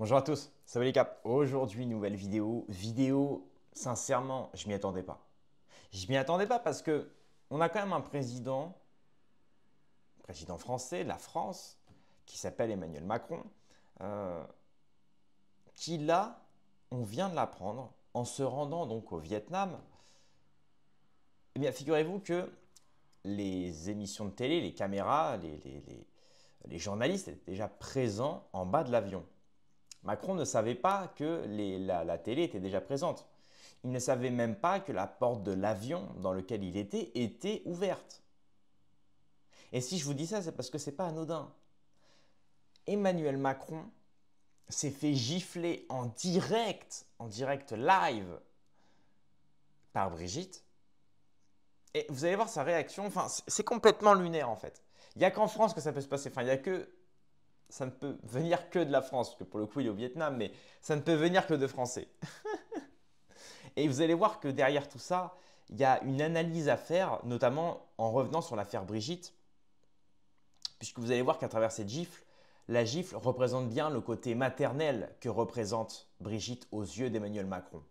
Bonjour à tous, c'est les Cap. Aujourd'hui, nouvelle vidéo. Sincèrement, je m'y attendais pas. Je m'y attendais pas parce que on a quand même un président français de la France, qui s'appelle Emmanuel Macron, euh, qui là, on vient de l'apprendre, en se rendant donc au Vietnam. Eh bien, figurez-vous que les émissions de télé, les caméras, les journalistes étaient déjà présents en bas de l'avion. Macron ne savait pas que la télé était déjà présente. Il ne savait même pas que la porte de l'avion dans lequel il était ouverte. Et si je vous dis ça, c'est parce que ce n'est pas anodin. Emmanuel Macron s'est fait gifler en direct live par Brigitte. Et vous allez voir sa réaction, enfin, c'est complètement lunaire en fait. Il n'y a qu'en France que ça peut se passer. Enfin, il y a que ça ne peut venir que de la France, parce que pour le coup il est au Vietnam, mais ça ne peut venir que de Français. Et vous allez voir que derrière tout ça, il y a une analyse à faire, notamment en revenant sur l'affaire Brigitte, puisque vous allez voir qu'à travers cette gifle, la gifle représente bien le côté maternel que représente Brigitte aux yeux d'Emmanuel Macron.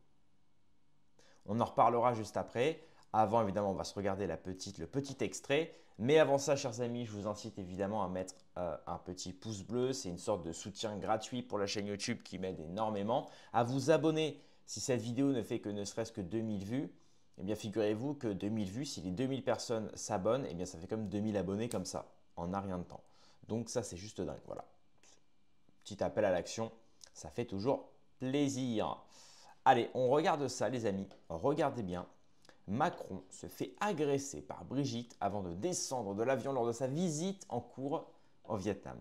On en reparlera juste après. Avant, évidemment, on va se regarder le petit extrait. Mais avant ça, chers amis, je vous incite évidemment à mettre un petit pouce bleu. C'est une sorte de soutien gratuit pour la chaîne YouTube qui m'aide énormément. À vous abonner si cette vidéo ne fait que ne serait-ce que 2000 vues. Eh bien, figurez-vous que 2000 vues, si les 2000 personnes s'abonnent, eh bien, ça fait comme 2000 abonnés comme ça, en un rien de temps. Donc ça, c'est juste dingue. Voilà. Petit appel à l'action, ça fait toujours plaisir. Allez, on regarde ça, les amis. Regardez bien. Macron se fait agresser par Brigitte avant de descendre de l'avion lors de sa visite en cours au Vietnam.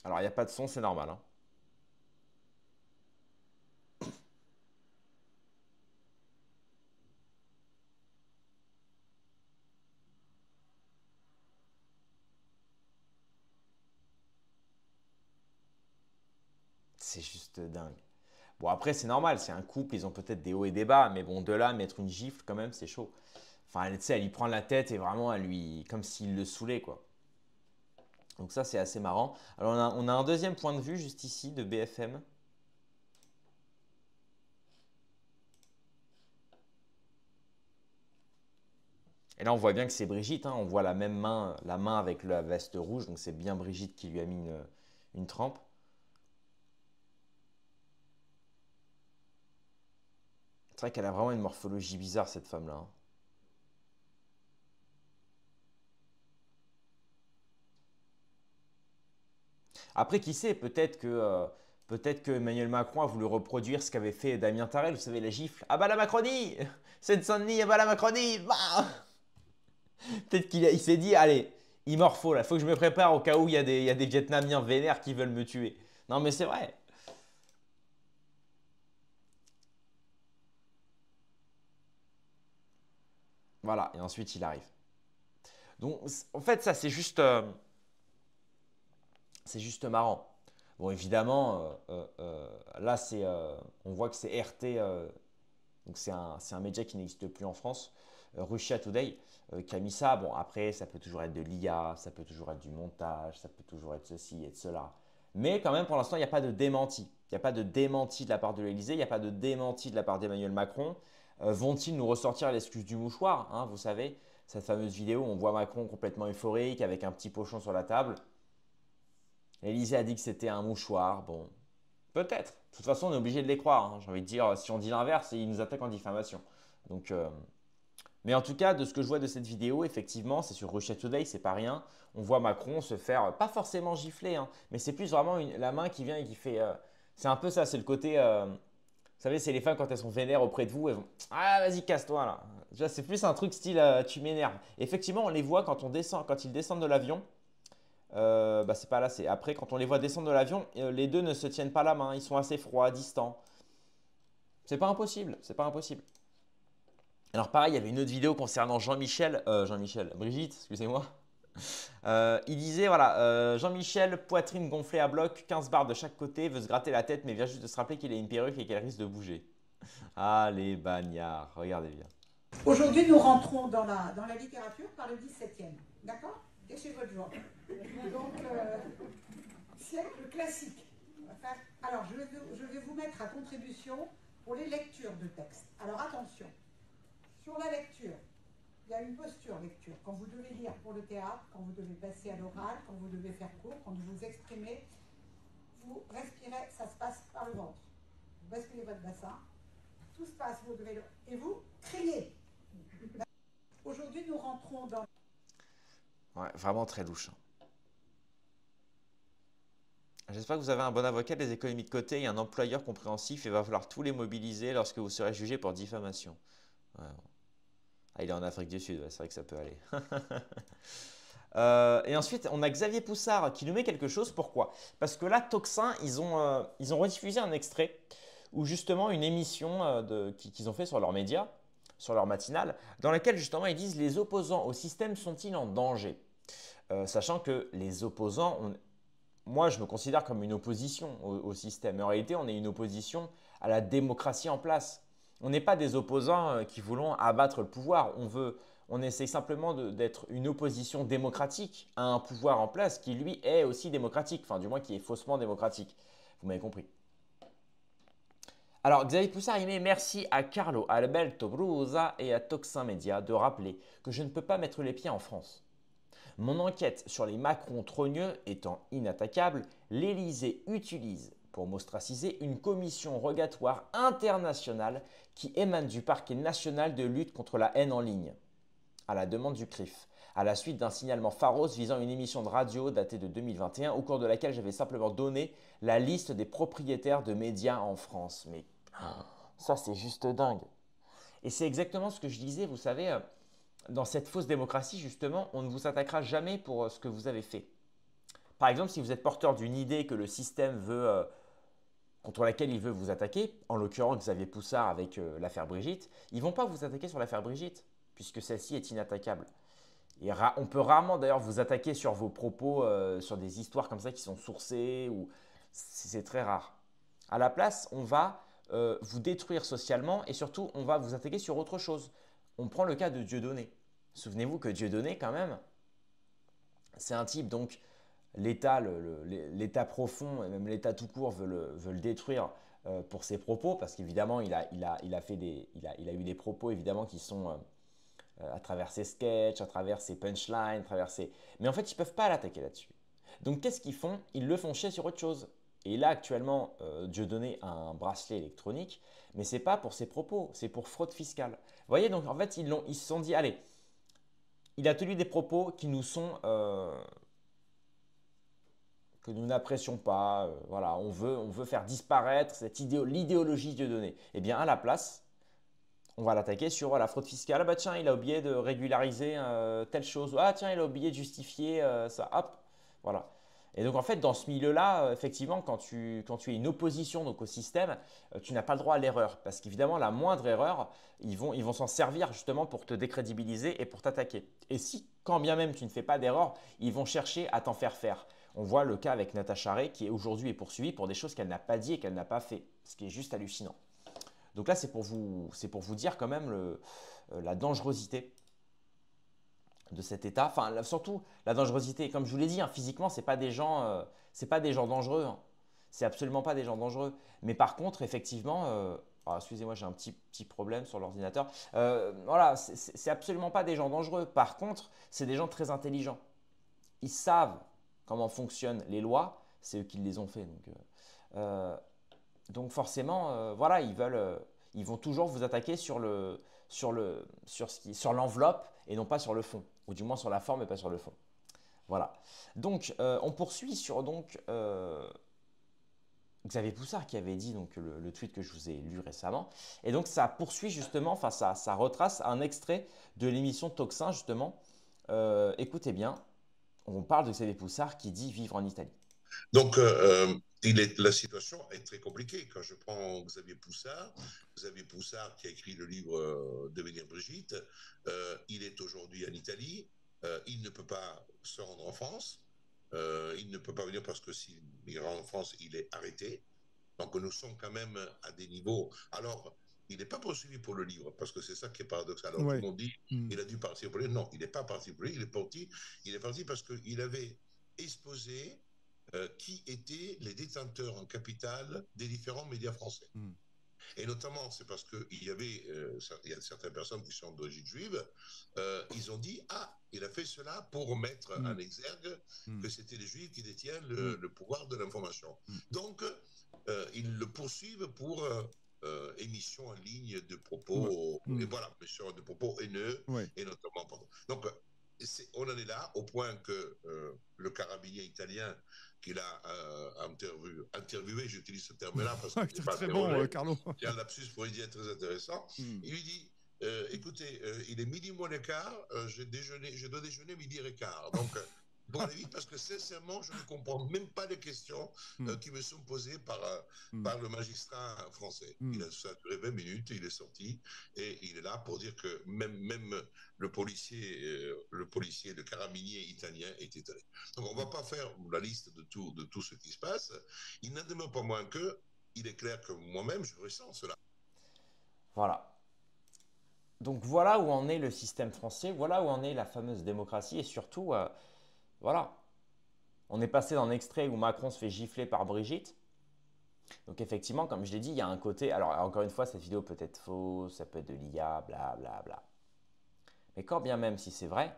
Alors, il n'y a pas de son, c'est normal, hein. C'est juste dingue. Bon, après, c'est normal, c'est un couple, ils ont peut-être des hauts et des bas, mais bon, de là, mettre une gifle, quand même, c'est chaud. Enfin, tu sais, elle lui prend la tête et vraiment, elle lui, comme s'il le saoulait, quoi. Donc ça, c'est assez marrant. Alors, on a un deuxième point de vue, juste ici, de BFM. Et là, on voit bien que c'est Brigitte, hein. On voit la même main, la main avec la veste rouge, donc c'est bien Brigitte qui lui a mis une trempe. C'est vrai qu'elle a vraiment une morphologie bizarre, cette femme-là, hein. Après, qui sait, peut-être que Emmanuel Macron a voulu reproduire ce qu'avait fait Damien Tarel, vous savez, la gifle. Ah bah la Macronie, Seine-Saint-Denis, ah bah la Macronie, bah. Peut-être il s'est dit, allez, il m'en faut là, faut que je me prépare au cas où il y a des Vietnamiens vénères qui veulent me tuer. Non mais c'est vrai. Voilà, et ensuite il arrive. Donc en fait, ça c'est juste marrant. Bon, évidemment, là, on voit que c'est RT, donc c'est un média qui n'existe plus en France, Russia Today, qui a mis ça. Bon, après, ça peut toujours être de l'IA, ça peut toujours être du montage, ça peut toujours être ceci et de cela. Mais quand même, pour l'instant, il n'y a pas de démenti. Il n'y a pas de démenti de la part de l'Élysée, il n'y a pas de démenti de la part d'Emmanuel Macron. Vont-ils nous ressortir l'excuse du mouchoir, hein, vous savez, cette fameuse vidéo où on voit Macron complètement euphorique avec un petit pochon sur la table. L'Élysée a dit que c'était un mouchoir. Bon, peut-être. De toute façon, on est obligé de les croire, hein. J'ai envie de dire, si on dit l'inverse, ils nous attaquent en diffamation. Donc, mais en tout cas, de ce que je vois de cette vidéo, effectivement, c'est sur Russia Today, c'est pas rien. On voit Macron se faire, pas forcément gifler, hein, mais c'est plus vraiment la main qui vient et qui fait. C'est un peu ça, c'est le côté. Vous savez, c'est les femmes quand elles sont vénères auprès de vous, elles vont ah vas-y casse-toi là. Tu vois, c'est plus un truc style tu m'énerves. Effectivement, on les voit quand on descend, quand ils descendent de l'avion. Bah c'est pas là, c'est après quand on les voit descendre de l'avion, les deux ne se tiennent pas la main, ils sont assez froids, distants. C'est pas impossible, c'est pas impossible. Alors pareil, il y avait une autre vidéo concernant Brigitte, excusez-moi. Il disait voilà, Jean-Michel, poitrine gonflée à bloc, 15 barres de chaque côté, veut se gratter la tête mais vient juste de se rappeler qu'il a une perruque et qu'elle risque de bouger. Ah les bagnards, regardez bien. Aujourd'hui, nous rentrons dans la littérature par le 17e. D'accord? Et c'est votre joie. Donc, c'est le classique. Alors, je vais vous mettre à contribution pour les lectures de texte. Alors, attention. Sur la lecture, il y a une posture lecture. Quand vous devez lire pour le théâtre, quand vous devez passer à l'oral, quand vous devez faire court, quand vous vous exprimez, vous respirez, ça se passe par le ventre. Vous basculez votre bassin, tout se passe, vous devez et vous criez. Aujourd'hui, nous rentrons dans... Ouais, vraiment très louche. J'espère que vous avez un bon avocat, des économies de côté et un employeur compréhensif et va falloir tous les mobiliser lorsque vous serez jugé pour diffamation. Ouais, bon. Ah, il est en Afrique du Sud, ouais, c'est vrai que ça peut aller. Et ensuite, on a Xavier Poussard qui nous met quelque chose. Pourquoi? Parce que là, Tocsin, ils ont rediffusé un extrait où justement une émission qu'ils ont fait sur leurs médias, sur leur matinale, dans laquelle justement ils disent les opposants au système sont-ils en danger? Sachant que les opposants, moi je me considère comme une opposition au système. Mais en réalité, on est une opposition à la démocratie en place. On n'est pas des opposants qui voulons abattre le pouvoir. On essaie simplement d'être une opposition démocratique à un pouvoir en place qui lui est aussi démocratique, enfin du moins qui est faussement démocratique. Vous m'avez compris. Alors Xavier Poussard, il met merci à Carlo Alberto Brusa et à Toxin Media de rappeler que je ne peux pas mettre les pieds en France. Mon enquête sur les Macron trogneux étant inattaquable, l'Élysée utilise pour m'ostraciser une commission rogatoire internationale qui émane du parquet national de lutte contre la haine en ligne, à la demande du CRIF, à la suite d'un signalement pharos visant une émission de radio datée de 2021 au cours de laquelle j'avais simplement donné la liste des propriétaires de médias en France. Mais ça c'est juste dingue. Et c'est exactement ce que je disais, vous savez, dans cette fausse démocratie, justement, on ne vous attaquera jamais pour ce que vous avez fait. Par exemple, si vous êtes porteur d'une idée que le système veut, contre laquelle il veut vous attaquer, en l'occurrence Xavier Poussard avec l'affaire Brigitte, ils ne vont pas vous attaquer sur l'affaire Brigitte, puisque celle-ci est inattaquable. Et on peut rarement d'ailleurs vous attaquer sur vos propos, sur des histoires comme ça qui sont sourcées, ou c'est très rare. À la place, on va vous détruire socialement et surtout, on va vous attaquer sur autre chose. On prend le cas de Dieudonné. Souvenez-vous que Dieudonné, quand même, c'est un type, donc l'État, l'État profond et même l'État tout court veut le détruire pour ses propos, parce qu'évidemment, il a eu des propos évidemment qui sont à travers ses sketchs, à travers ses punchlines, Mais en fait, ils ne peuvent pas l'attaquer là-dessus. Donc qu'est-ce qu'ils font? Ils le font chier sur autre chose. Et là, actuellement, Dieudonné a un bracelet électronique, mais ce n'est pas pour ses propos, c'est pour fraude fiscale. Vous voyez, donc en fait, ils se sont dit, allez, il a tenu des propos qui nous sont, que nous n'apprécions pas. Voilà, on veut faire disparaître l'idéologie Dieudonné. Eh bien, à la place, on va l'attaquer sur la fraude fiscale. Ah bah tiens, il a oublié de régulariser telle chose. Ah tiens, il a oublié de justifier ça. Hop, voilà. Et donc en fait, dans ce milieu-là, effectivement, quand tu es une opposition donc, au système, tu n'as pas le droit à l'erreur. Parce qu'évidemment, la moindre erreur, ils vont s'en servir justement pour te décrédibiliser et pour t'attaquer. Et si, quand bien même tu ne fais pas d'erreur, ils vont chercher à t'en faire faire. On voit le cas avec Natacha Ray qui aujourd'hui est poursuivie pour des choses qu'elle n'a pas dit et qu'elle n'a pas fait. Ce qui est juste hallucinant. Donc là, c'est pour vous dire quand même la dangerosité de cet état. Enfin, surtout la dangerosité. Comme je vous l'ai dit, hein, physiquement, c'est pas des gens dangereux. Hein. C'est absolument pas des gens dangereux. Mais par contre, effectivement, excusez-moi, j'ai un petit problème sur l'ordinateur. Voilà, c'est absolument pas des gens dangereux. Par contre, c'est des gens très intelligents. Ils savent comment fonctionnent les lois. C'est eux qui les ont fait. Donc forcément, voilà, ils vont toujours vous attaquer sur l'enveloppe et non pas sur le fond, ou du moins sur la forme et pas sur le fond. Voilà. Donc on poursuit sur Xavier Poussard qui avait dit donc le tweet que je vous ai lu récemment. Et donc ça poursuit justement, enfin ça retrace un extrait de l'émission Tocsin justement. Écoutez bien, on parle de Xavier Poussard qui dit vivre en Italie. Donc, la situation est très compliquée. Quand je prends Xavier Poussard qui a écrit le livre Devenir Brigitte, il est aujourd'hui en Italie, il ne peut pas se rendre en France, il ne peut pas venir parce que s'il rentre en France, il est arrêté. Donc, nous sommes quand même à des niveaux. Alors, il n'est pas poursuivi pour le livre, parce que c'est ça qui est paradoxal. Alors, tout le monde dit, il a dû partir pour le livre. Non, il n'est pas parti pour le livre, il est parti parce qu'il avait exposé qui étaient les détenteurs en capital des différents médias français. Et notamment, c'est parce qu'il y avait il y a certaines personnes qui sont d'origine juive, ils ont dit, ah, il a fait cela pour mettre en exergue que c'était les juifs qui détiennent le pouvoir de l'information. Donc, ils le poursuivent pour émission en ligne de propos, et voilà, émission de propos haineux, et notamment, donc, on en est là au point que le carabinier italien qu'il a interviewé, j'utilise ce terme-là parce que c'est pas très bon, Carlo. Il y a un lapsus freudienne très intéressant. Il lui dit, écoutez, il est midi moins le quart, je dois déjeuner midi et quart. Donc, pour aller vite, parce que sincèrement, je ne comprends même pas les questions qui me sont posées par le magistrat français. Ça a duré 20 minutes, il est sorti, et il est là pour dire que même le policier, le carabinier italien est étonné. Donc on ne va pas faire la liste de tout ce qui se passe. Il n'en demeure pas moins que, il est clair que moi-même, je ressens cela. Voilà. Donc voilà où en est le système français, voilà où en est la fameuse démocratie, et surtout, voilà, on est passé d'un extrait où Macron se fait gifler par Brigitte. Donc effectivement, comme je l'ai dit, il y a un côté, alors encore une fois, cette vidéo peut être fausse, ça peut être de l'IA, bla bla bla. Mais quand bien même si c'est vrai,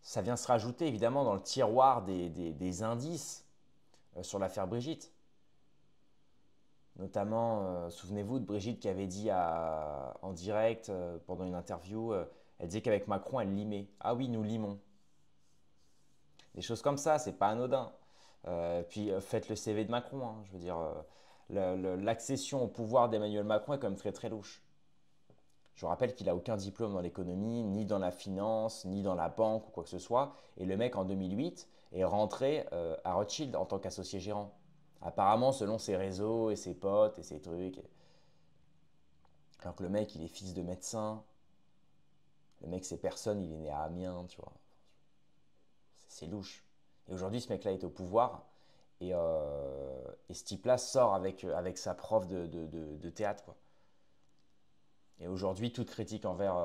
ça vient se rajouter évidemment dans le tiroir des indices sur l'affaire Brigitte. Notamment, souvenez-vous de Brigitte qui avait dit en direct pendant une interview, elle disait qu'avec Macron, elle limait. Ah oui, nous limons. Des choses comme ça, c'est pas anodin. Puis faites le CV de Macron, hein, je veux dire, l'accession au pouvoir d'Emmanuel Macron est quand même très très louche. Je rappelle qu'il n'a aucun diplôme dans l'économie, ni dans la finance, ni dans la banque ou quoi que ce soit. Et le mec, en 2008, est rentré à Rothschild en tant qu'associé gérant. Apparemment, selon ses réseaux et ses potes et ses trucs. Alors que le mec, il est fils de médecin. Le mec, c'est personne, il est né à Amiens, tu vois. C'est louche. Et aujourd'hui, ce mec-là est au pouvoir. Et ce type-là sort avec sa prof de théâtre, quoi. Et aujourd'hui, toute critique envers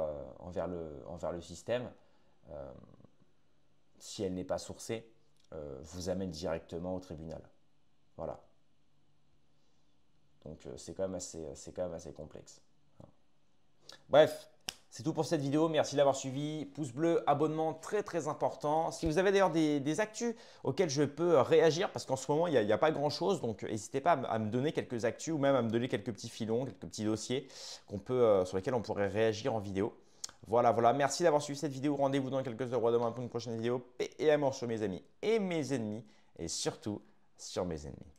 le système, si elle n'est pas sourcée, vous amène directement au tribunal. Voilà. Donc c'est quand même assez complexe. Bref, c'est tout pour cette vidéo. Merci d'avoir suivi. Pouce bleu, abonnement, très très important. Si vous avez d'ailleurs des actus auxquels je peux réagir, parce qu'en ce moment, il n'y a pas grand-chose, donc n'hésitez pas à me donner quelques actus ou même à me donner quelques petits filons, quelques petits dossiers sur lesquels on pourrait réagir en vidéo. Voilà, merci d'avoir suivi cette vidéo. Rendez-vous dans quelques heures demain pour une prochaine vidéo. Paix et amour sur mes amis et mes ennemis, et surtout sur mes ennemis.